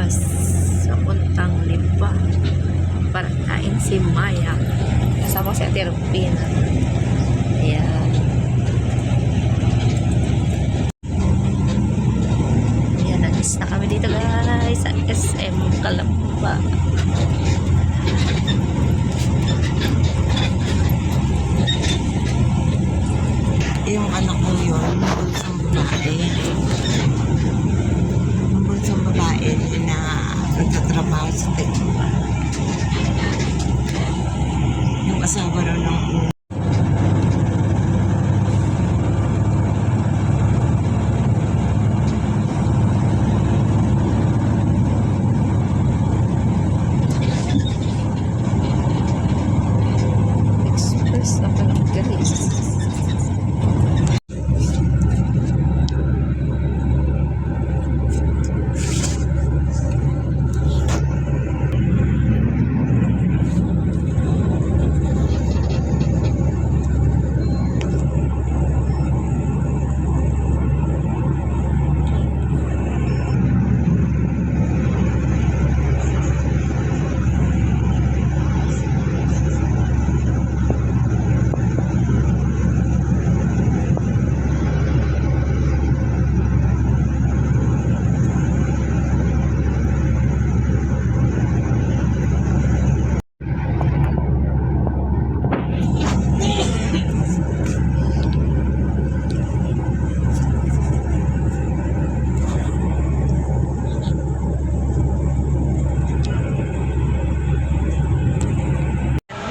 bus sa puntang Lipa para kain si Maya kasama si Ate Rupina. Ayan. Ayan, nagis na kami dito guys sa SM Calamba. Yung anak ko yun, bunsong babae. Yung bunsong babae na nagtatrabaho sa Tekpa. Yung asawa rin ng Express na pala guys.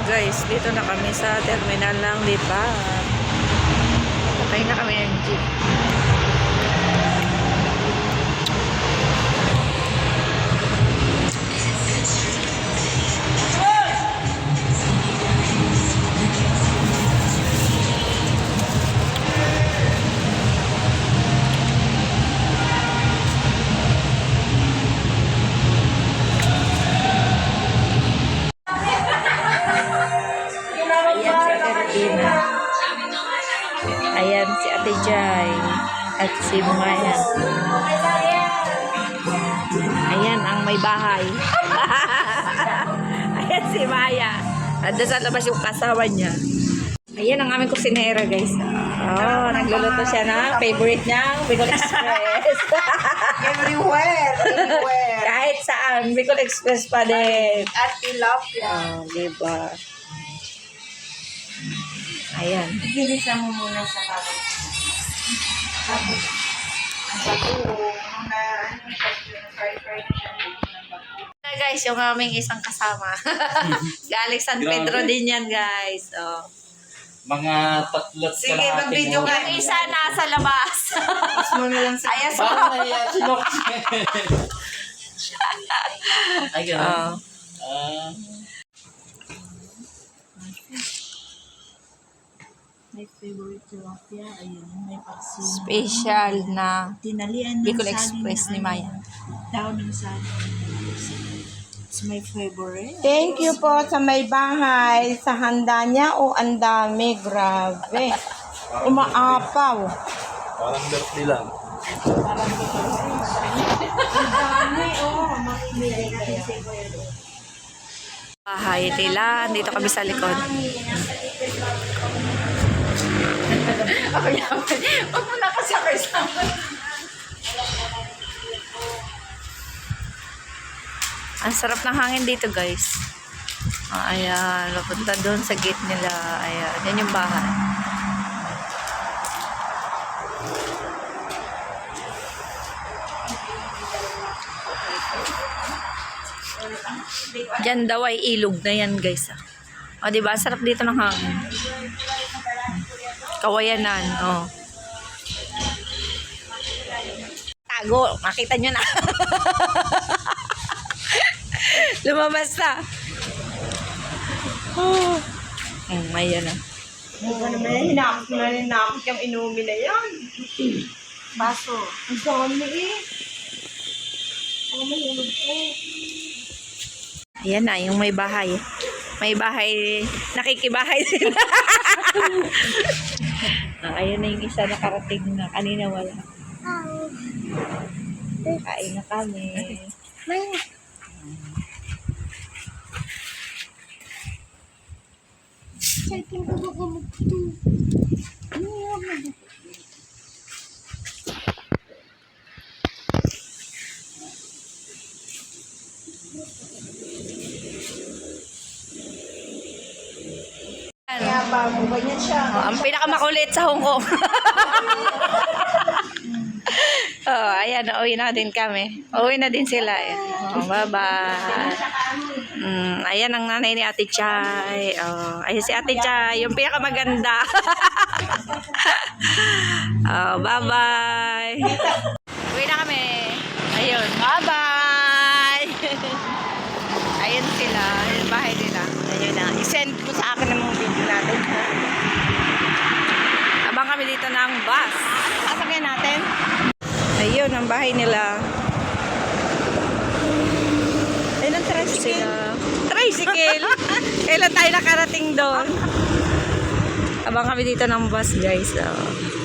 Guys, dito na kami sa terminal ng Lipa. Patay na kami ng jeep. Ayan si Ate Jai at si Maya. Ayan ang may bahay. Ayan si Maya. Nandun sa labas yung kasama niya. Ayan ang aming kusinera guys. Oh, nagluluto siya na favorite niya, Bicol Express. everywhere. Kahit saan, Bicol Express pa din. At tilapia. Oh, diba? Ayan. Ginisa mo muna sa kapag. Ang bago. Hi guys, yung aming isang kasama. Galing San Pedro din yan guys. Oh. Mga tatlot Sige, mag-video ka. Yung isa nasa labas. Mas mo na lang sa Ayan si Parang nahiya si Lok. Ay, gano'n. Oh. My favorite tilapia. Ayun, may paksiw. Special na Tinalian ng Bicol saging Express na ni Maya. Down ng saging. It's my favorite. Thank you po sa may bahay. Sa handa niya, oh, ang dami. Grabe. Umaapaw. Parang birthday lang. Bahay nila. Dito kami sa likod. Ako yaman. Huwag mo na kasi ako isama. Ang sarap ng hangin dito guys. Ayan. Papunta doon sa gate nila. Ayan. Yan yung bahay. Diyan daw ay ilog na yan guys. O diba? Sarap dito ng hangin. Kawayanan. O. Tago. Makita nyo na. Lumabas na. Oh. Ayan na. Ano naman yan? Hinakot yung inumin na yan. Baso. Ang dami eh. Ano may ulog ko? Ayan na, yung may bahay. May bahay, nakikibahay sila. Ayun na yung isa nakarating na. Kanina wala. Kain na kami. Kaya bago, ganyan siya. Ang pinakamakulit sa Hong Kong. Oh, ayan, uwi na din kami. Uwi na din sila. Oh, bye-bye. Ayan ang nanay ni Ate Chay. Oh, ayan si Ate Chay, yung pinakamaganda. Oh, bye-bye. Uwi na kami. Ayun, bye-bye. Ayun sila, yung bahay nila. Ayun na. I-send mo sa akin ang mga video natin. Abang kami dito ng bus. Sasakyan natin. Ayun, ang bahay nila. Ayun ang tricycle. Tricycle. Kailan tayo nakarating doon? Abang kami dito ng bus, guys. Oh.